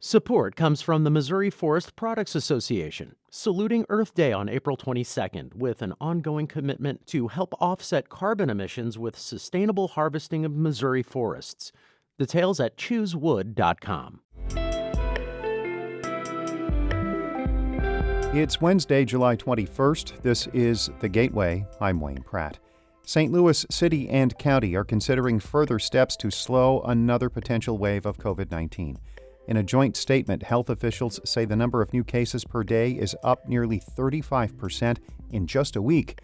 Support comes from the Missouri Forest Products Association, saluting Earth Day on April 22nd with an ongoing commitment to help offset carbon emissions with sustainable harvesting of Missouri forests. Details at choosewood.com. It's Wednesday, July 21st. This is The Gateway. I'm Wayne Pratt. St. Louis City and County are considering further steps to slow another potential wave of COVID-19. In a joint statement, health officials say the number of new cases per day is up nearly 35% in just a week.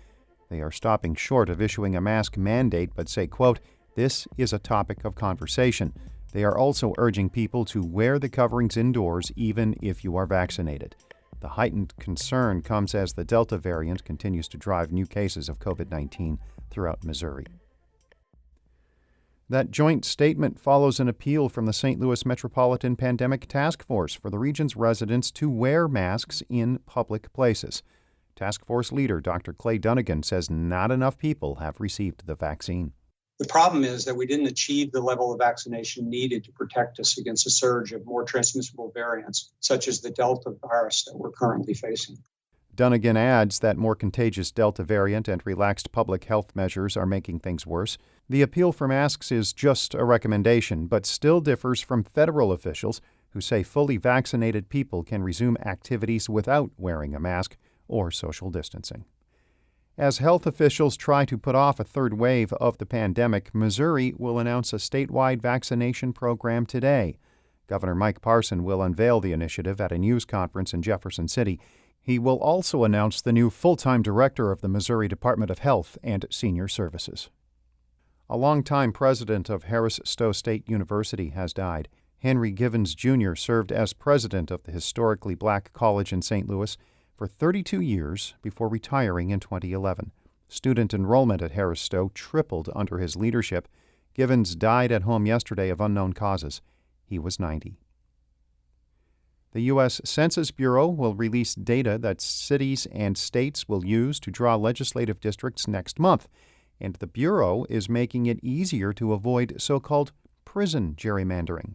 They are stopping short of issuing a mask mandate, but say, quote, "This is a topic of conversation." They are also urging people to wear the coverings indoors even if you are vaccinated. The heightened concern comes as the Delta variant continues to drive new cases of COVID-19 throughout Missouri. That joint statement follows an appeal from the St. Louis Metropolitan Pandemic Task Force for the region's residents to wear masks in public places. Task Force leader Dr. Clay Dunnigan says not enough people have received the vaccine. The problem is that we didn't achieve the level of vaccination needed to protect us against a surge of more transmissible variants, such as the Delta virus that we're currently facing. Dunnigan adds that more contagious Delta variant and relaxed public health measures are making things worse. The appeal for masks is just a recommendation, but still differs from federal officials who say fully vaccinated people can resume activities without wearing a mask or social distancing. As health officials try to put off a third wave of the pandemic, Missouri will announce a statewide vaccination program today. Governor Mike Parson will unveil the initiative at a news conference in Jefferson City. He will also announce the new full-time director of the Missouri Department of Health and Senior Services. A longtime president of Harris Stowe State University has died. Henry Givens, Jr. served as president of the historically black college in St. Louis for 32 years before retiring in 2011. Student enrollment at Harris Stowe tripled under his leadership. Givens died at home yesterday of unknown causes. He was 90. The U.S. Census Bureau will release data that cities and states will use to draw legislative districts next month, and the Bureau is making it easier to avoid so-called prison gerrymandering.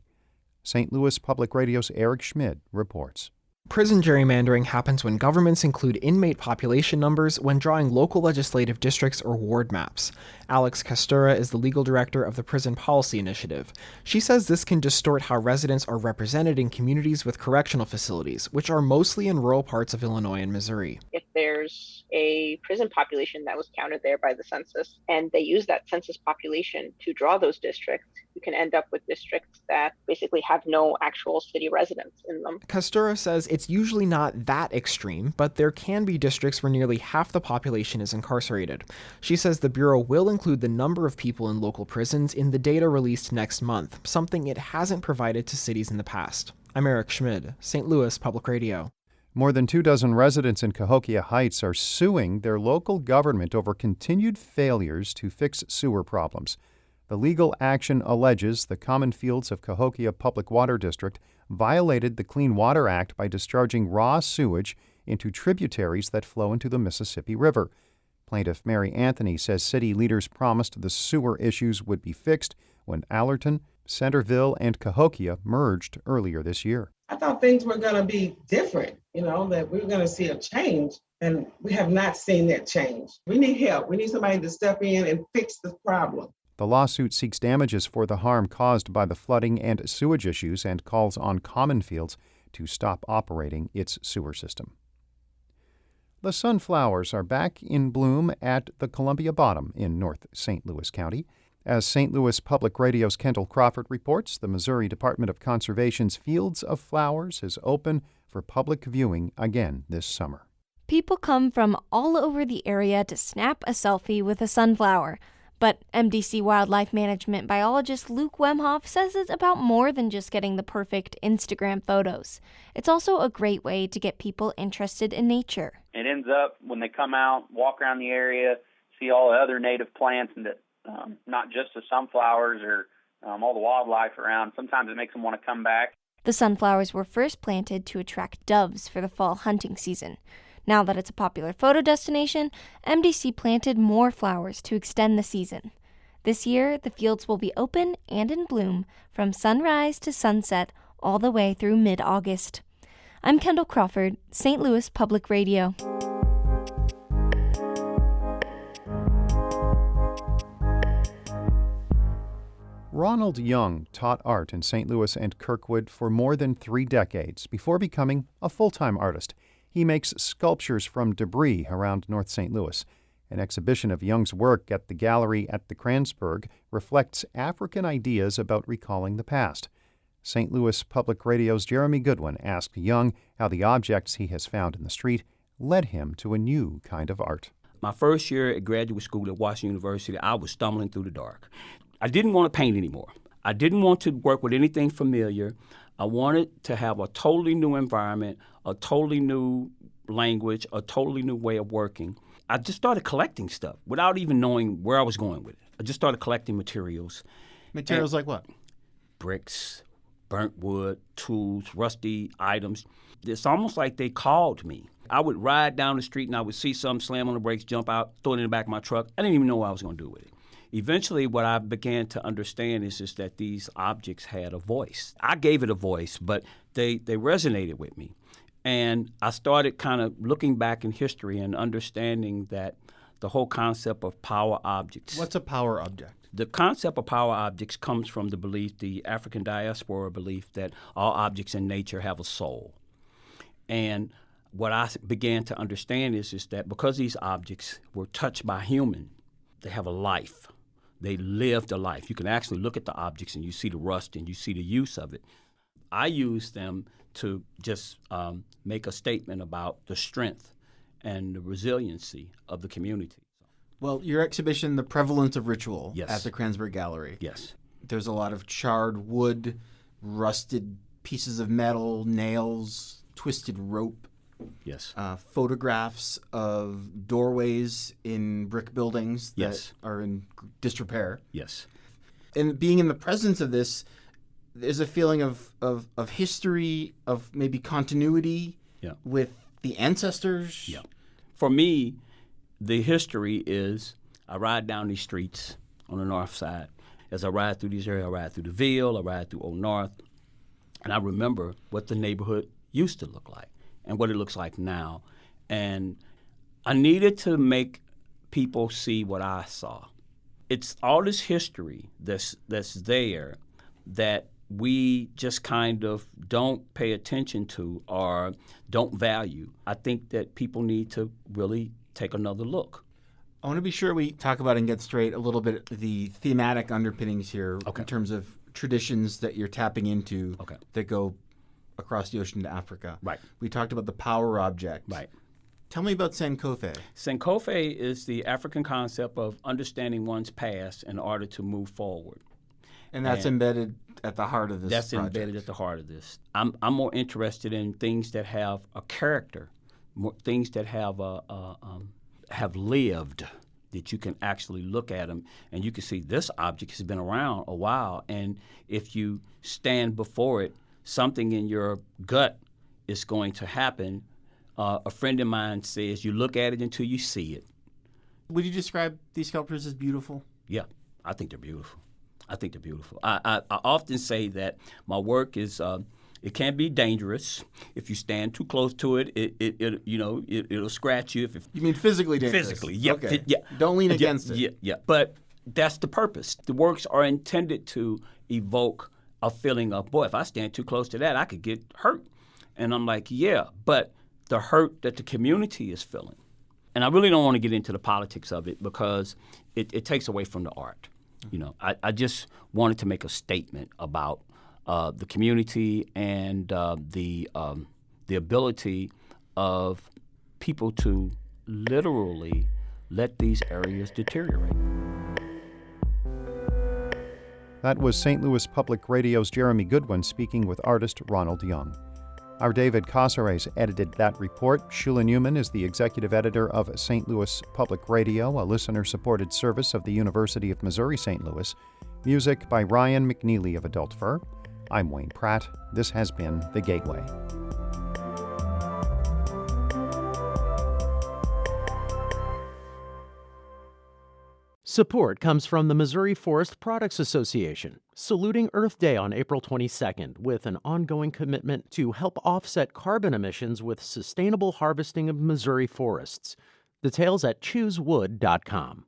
St. Louis Public Radio's Eric Schmid reports. Prison gerrymandering happens when governments include inmate population numbers when drawing local legislative districts or ward maps. Alex Castura is the legal director of the Prison Policy Initiative. She says this can distort how residents are represented in communities with correctional facilities, which are mostly in rural parts of Illinois and Missouri. If there's a prison population that was counted there by the census, and they use that census population to draw those districts, you can end up with districts that basically have no actual city residents in them. Castura says it's usually not that extreme, but there can be districts where nearly half the population is incarcerated. She says the Bureau will include the number of people in local prisons in the data released next month, something it hasn't provided to cities in the past. I'm Eric Schmid, St. Louis Public Radio. More than 24 residents in Cahokia Heights are suing their local government over continued failures to fix sewer problems. The legal action alleges the Common Fields of Cahokia Public Water District violated the Clean Water Act by discharging raw sewage into tributaries that flow into the Mississippi River. Plaintiff Mary Anthony says city leaders promised the sewer issues would be fixed when Allerton, Centerville, and Cahokia merged earlier this year. I thought things were going to be different, that we were going to see a change, and we have not seen that change. We need help. We need somebody to step in and fix the problem. The lawsuit seeks damages for the harm caused by the flooding and sewage issues and calls on Common Fields to stop operating its sewer system. The sunflowers are back in bloom at the Columbia Bottom in North St. Louis County. As St. Louis Public Radio's Kendall Crawford reports, the Missouri Department of Conservation's Fields of Flowers is open for public viewing again this summer. People come from all over the area to snap a selfie with a sunflower. But MDC Wildlife Management biologist Luke Wemhoff says it's about more than just getting the perfect Instagram photos. It's also a great way to get people interested in nature. It ends up when they come out, walk around the area, see all the other native plants, and not just the sunflowers or all the wildlife around. Sometimes it makes them want to come back. The sunflowers were first planted to attract doves for the fall hunting season. Now that it's a popular photo destination, MDC planted more flowers to extend the season. This year, the fields will be open and in bloom from sunrise to sunset all the way through mid-August. I'm Kendall Crawford, St. Louis Public Radio. Ronald Young taught art in St. Louis and Kirkwood for more than 3 decades before becoming a full-time artist. He makes sculptures from debris around North St. Louis. An exhibition of Young's work at the gallery at the Kranzberg reflects African ideas about recalling the past. St. Louis Public Radio's Jeremy Goodwin asked Young how the objects he has found in the street led him to a new kind of art. My first year at graduate school at Washington University, I was stumbling through the dark. I didn't want to paint anymore. I didn't want to work with anything familiar. I wanted to have a totally new environment, a totally new language, a totally new way of working. I just started collecting stuff without even knowing where I was going with it. I just started collecting materials. Materials like what? Bricks, burnt wood, tools, rusty items. It's almost like they called me. I would ride down the street and I would see something, slam on the brakes, jump out, throw it in the back of my truck. I didn't even know what I was going to do with it. Eventually, what I began to understand is that these objects had a voice. I gave it a voice, but they resonated with me. And I started kind of looking back in history and understanding that the whole concept of power objects. What's a power object? The concept of power objects comes from the belief, the African diaspora belief, that all objects in nature have a soul. And what I began to understand is that because these objects were touched by human, they have a life. They lived a life. You can actually look at the objects and you see the rust and you see the use of it. I use them to just make a statement about the strength and the resiliency of the community. Well, your exhibition, The Prevalence of Ritual, Yes. at the Kranzberg Gallery. Yes. There's a lot of charred wood, rusted pieces of metal, nails, twisted rope. Yes. Photographs of doorways in brick buildings that Yes. are in disrepair. Yes. And being in the presence of this, there's a feeling of history, of maybe continuity Yeah. with the ancestors. Yeah. For me, the history is I ride down these streets on the north side. As I ride through these areas, I ride through the Ville, I ride through Old North, and I remember what the neighborhood used to look like and what it looks like now. And I needed to make people see what I saw. It's all this history that's there that we just kind of don't pay attention to or don't value. I think that people need to really take another look. I want to be sure we talk about and get straight a little bit the thematic underpinnings here Okay. in terms of traditions that you're tapping into Okay. that go across the ocean to Africa. Right. We talked about the power object. Right. Tell me about Sankofe. Sankofe is the African concept of understanding one's past in order to move forward. And that's embedded at the heart of this That's project. embedded at the heart of this. I'm more interested in things that have a character, things that have lived, that you can actually look at them and you can see this object has been around a while. And if you stand before it, something in your gut is going to happen. A friend of mine says you look at it until you see it. Would you describe these sculptures as beautiful? Yeah, I think they're beautiful. I often say that my work is it can be dangerous if you stand too close to it. It'll scratch you. You mean physically dangerous? Physically, yeah, Okay. yeah. Don't lean against it. Yeah. But that's the purpose. The works are intended to evoke a feeling of, boy, if I stand too close to that, I could get hurt. And I'm like, yeah, but the hurt that the community is feeling. And I really don't want to get into the politics of it because it takes away from the art. You know, I just wanted to make a statement about the community and the ability of people to literally let these areas deteriorate. That was St. Louis Public Radio's Jeremy Goodwin speaking with artist Ronald Young. Our David Casares edited that report. Shula Newman is the executive editor of St. Louis Public Radio, a listener-supported service of the University of Missouri-St. Louis. Music by Ryan McNeely of Adult Fur. I'm Wayne Pratt. This has been The Gateway. Support comes from the Missouri Forest Products Association, saluting Earth Day on April 22nd with an ongoing commitment to help offset carbon emissions with sustainable harvesting of Missouri forests. Details at choosewood.com.